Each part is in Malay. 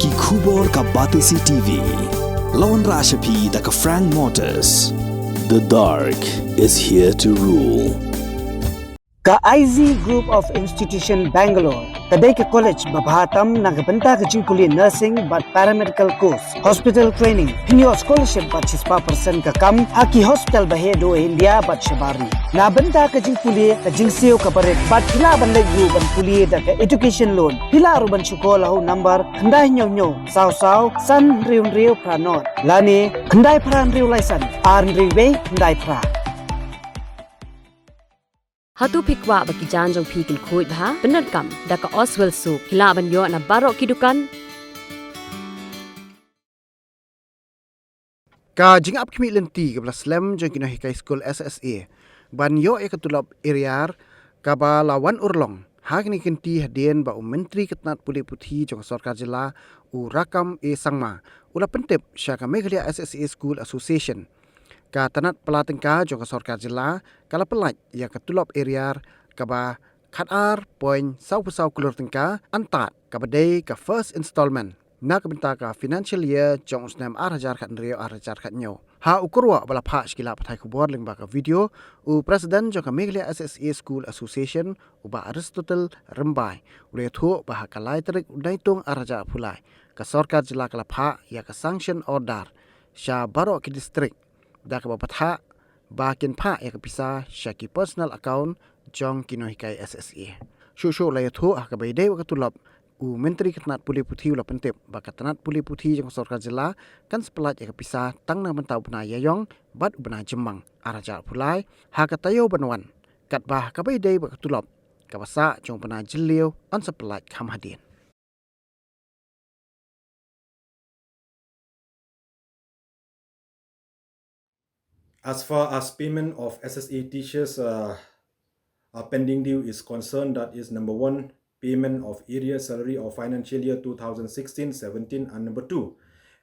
Ki Kubor ka Batisi TV. Lawan Rashapi da ka Frank Motors. The dark is here to rule. Ka IZ Group of Institution Bangalore, kadai ke college babhatam nagabanta ke jingkuli nursing but paramedical course, hospital training, pinyo scholarship but 6% ka kam, haki hospital bahedo India but shabari. Na banta ke jingkuli ke jingseo ka baret but pila ban legu ban kuli da ke education loan. Pila ru ban syukola ho number kandai nyo saw san riu pranot. Lani kandai pran riu laisan, arn riu kandai pra. Hatu pikwa bagi janjong pikil kuit bah benar kam daka Oswell Soup hilaban yo na barok kidukan Ka jingap kimi lenti ke slam jong Nonghikai School SSA ban yo e Tulop Arrear ka ba lawan urlong hak ni kenti hadien ba menteri ketnat puli puthi jong Sorkar jila u rakam e sangma ula pentep syaka Meghalaya SSA School Association ka tanat pelatengka jong Sorkar jila kala pelat ya ke Tulop Arrear ka ba khatar point sau Klur tengka antat ka badai ka first installment na ka benta ka financial year jong usnam Arrear khat nrio Arrear khat nyo ha ukurwa bala pha skila pathai kubor ling ba ka video u president jong ka Meghalaya SSA School Association u ba Aristotle Rembai ule thu ba ka lai tarik unaitung Arrear phulai ka Sorkar jila kala pha ya ka sanction order sha baro ki district da ka bapatha bakin pha ya ka Pisa syaki personal account jong Nonghikai SSA shu la yathu ka baidai wa ka Tulop u menteri ketnat puli puthi ula pentep ba ka tanat puli puthi jong Sorkar jila kan sepelat ya ka Pisa tang na mentau bena yayong bat bena jemang Arrear phulai ha ka tayo banwan kat bah ka baidai wa ka Tulop ka basa jong bena jiliu on sepelat kham hadin. As far as payment of SSA teachers pending due is concerned, that is number 1, payment of arrear salary of financial year 2016-17, and number 2,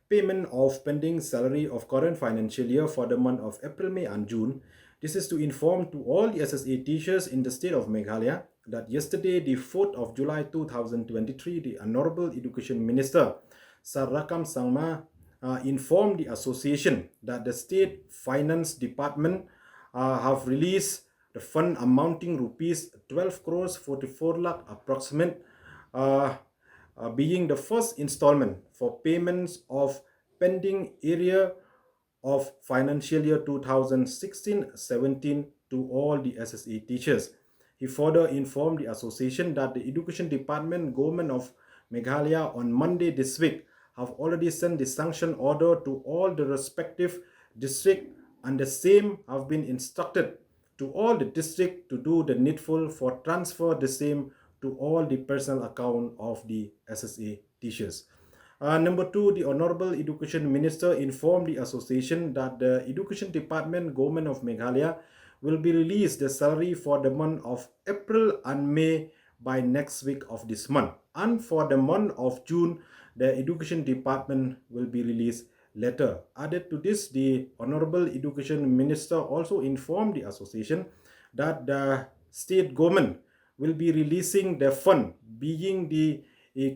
payment of pending salary of current financial year for the month of April, May and June. This is to inform to all the SSA teachers in the state of Meghalaya that yesterday, the 4th of July 2023, the Honorable Education Minister, Sir Rakam Sangma, informed the association that the State Finance Department have released the fund amounting rupees 12 crores 44 lakh approximate, being the first installment for payments of pending arrear of financial year 2016-17 to all the SSA teachers. He further informed the association that the Education Department, Government of Meghalaya on Monday this week have already sent the sanction order to all the respective district, and the same have been instructed to all the district to do the needful for transfer the same to all the personal account of the SSA teachers. Number 2, the Honorable Education Minister informed the association that the Education Department, Government of Meghalaya will be released the salary for the month of April and May by next week of this month, and for the month of June the Education Department will be released later. Added to this, the Honorable Education Minister also informed the association that the state government will be releasing the fund being the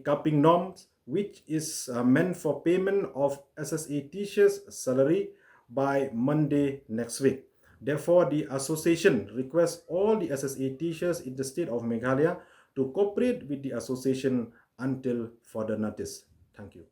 capping norms, which is meant for payment of SSA teachers' salary by Monday next week. Therefore, the association requests all the SSA teachers in the state of Meghalaya to cooperate with the association until further notice. Thank you.